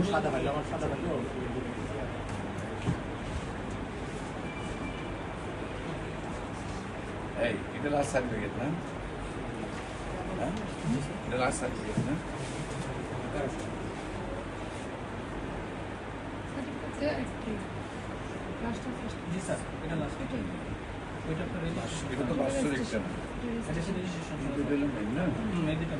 সাদা ভাই আমার সাদা ভাই এই এটা লাস্ট সার্টিফিকেট না হ্যাঁ এটা লাস্ট সার্টিফিকেট না জি স্যার এটা লাস্ট ওইটা আপনার এটা তো লাস্ট রেজিস্ট্রেশন এটা রেজিস্ট্রেশন এটা দিলাম না এই দুটো